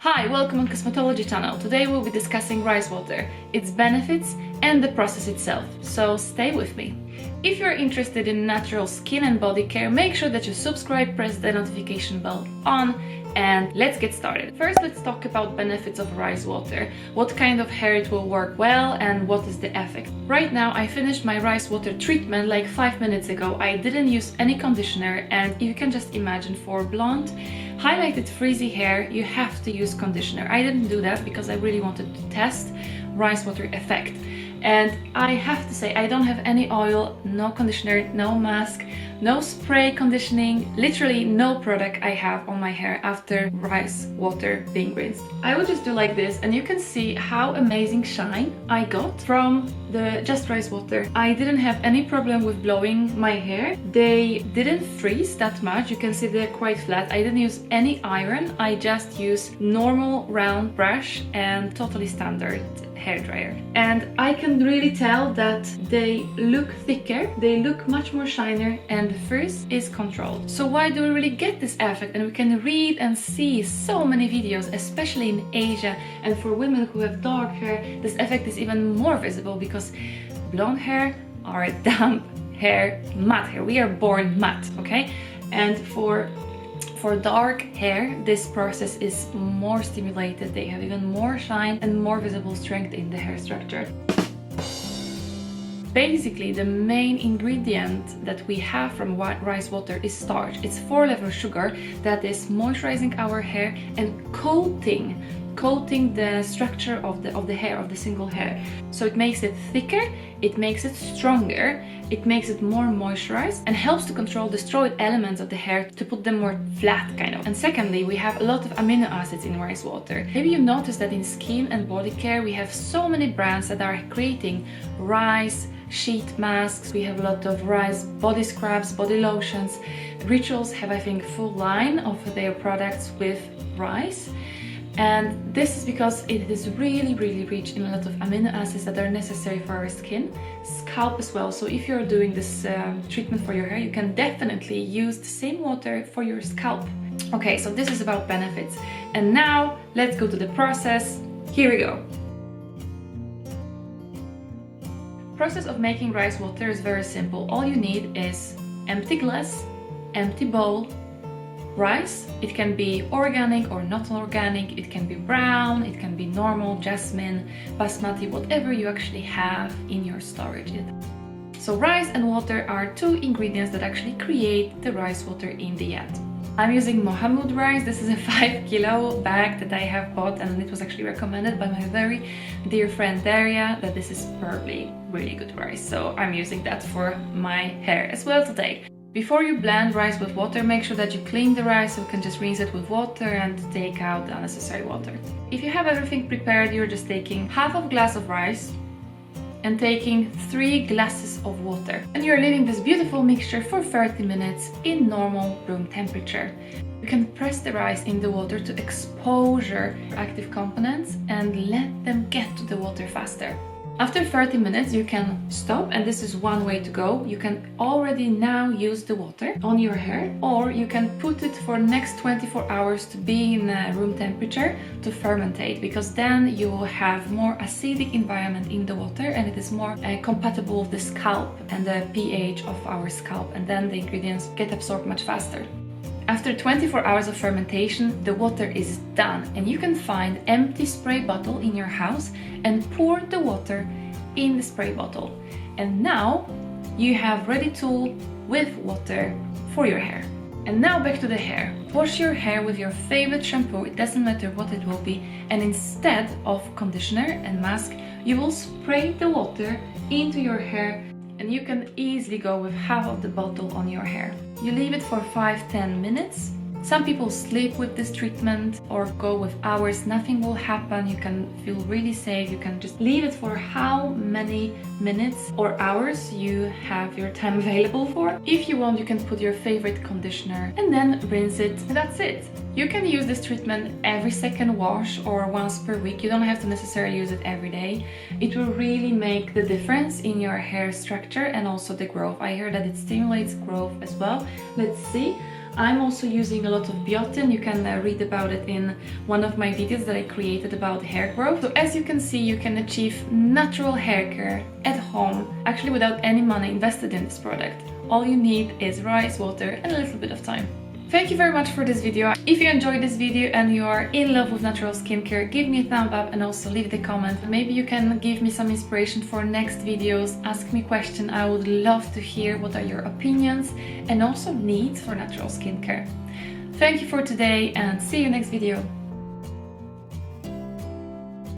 Hi, welcome on Cosmetology channel. Today we'll be discussing rice water, its benefits and the process itself, so stay with me. If you're interested in natural skin and body care, make sure that you subscribe, press the notification bell on, and let's get started. First, let's talk about benefits of rice water, what kind of hair it will work well and what is the effect. Right now I finished my rice water treatment like 5 minutes ago. I didn't use any conditioner, and you can just imagine for blonde, highlighted frizzy hair you have to use conditioner. I didn't do that because I really wanted to test rice water effect. And I have to say, I don't have any oil, no conditioner, no mask, no spray conditioning, literally no product I have on my hair after rice water being rinsed. I would just do like this and you can see how amazing shine I got from the just rice water. I didn't have any problem with blowing my hair. They didn't freeze that much. You can see they're quite flat. I didn't use any iron. I just used normal round brush and totally standard hairdryer, and I can really tell that they look thicker, they look much more shinier, and the frizz is controlled. So why do we really get this effect? And we can read and see so many videos, especially in Asia, and for women who have dark hair this effect is even more visible because blonde hair are damp hair, matte hair. We are born matte, okay? And for dark hair, this process is more stimulated. They have even more shine and more visible strength in the hair structure. Basically, the main ingredient that we have from rice water is starch. It's 4-level sugar that is moisturizing our hair and coating the structure of the hair, of the single hair. So it makes it thicker, it makes it stronger, it makes it more moisturized and helps to control destroyed elements of the hair to put them more flat kind of. And secondly, we have a lot of amino acids in rice water. Maybe you noticed that in skin and body care we have so many brands that are creating rice sheet masks. We have a lot of rice body scrubs, body lotions. Rituals have, I think, full line of their products with rice. And this is because it is really rich in a lot of amino acids that are necessary for our skin, scalp as well. So if you're doing this treatment for your hair, you can definitely use the same water for your scalp. Okay, so this is about benefits. And now let's go to the process. Here we go. Process of making rice water is very simple. All you need is empty glass, empty bowl, rice. It can be organic or not organic, it can be brown, it can be normal, jasmine, basmati, whatever you actually have in your storage. So rice and water are two ingredients that actually create the rice water in the end. I'm using Mohammed rice. This is a 5-kilo bag that I have bought, and it was actually recommended by my very dear friend Daria that this is probably really good rice. So I'm using that for my hair as well today. Before you blend rice with water, make sure that you clean the rice, so you can just rinse it with water and take out the unnecessary water. If you have everything prepared, you're just taking half of a glass of rice and taking 3 glasses of water. And you're leaving this beautiful mixture for 30 minutes in normal room temperature. You can press the rice in the water to exposure active components and let them get to the water faster. After 30 minutes you can stop, and this is one way to go. You can already now use the water on your hair, or you can put it for next 24 hours to be in room temperature to fermentate, because then you will have more acidic environment in the water and it is more compatible with the scalp and the pH of our scalp, and then the ingredients get absorbed much faster. After 24 hours of fermentation, the water is done, and you can find an empty spray bottle in your house and pour the water in the spray bottle. And now you have ready tool with water for your hair. And now back to the hair. Wash your hair with your favorite shampoo, it doesn't matter what it will be, and instead of conditioner and mask, you will spray the water into your hair, and you can easily go with half of the bottle on your hair. You leave it for 5-10 minutes. Some people sleep with this treatment or go with hours. Nothing will happen. You can feel really safe. You can just leave it for how many minutes or hours you have your time available for. If you want, you can put your favorite conditioner and then rinse it, and that's it. You can use this treatment every second wash or once per week. You don't have to necessarily use it every day. It will really make the difference in your hair structure and also the growth. I hear that it stimulates growth as well. Let's see. I'm also using a lot of biotin. You can read about it in one of my videos that I created about hair growth. So as you can see, you can achieve natural hair care at home, actually without any money invested in this product. All you need is rice, water, and a little bit of time. Thank you very much for this video. If you enjoyed this video and you are in love with natural skincare, give me a thumb up and also leave the comment. Maybe you can give me some inspiration for next videos, ask me questions. I would love to hear what are your opinions and also needs for natural skincare. Thank you for today and see you next video.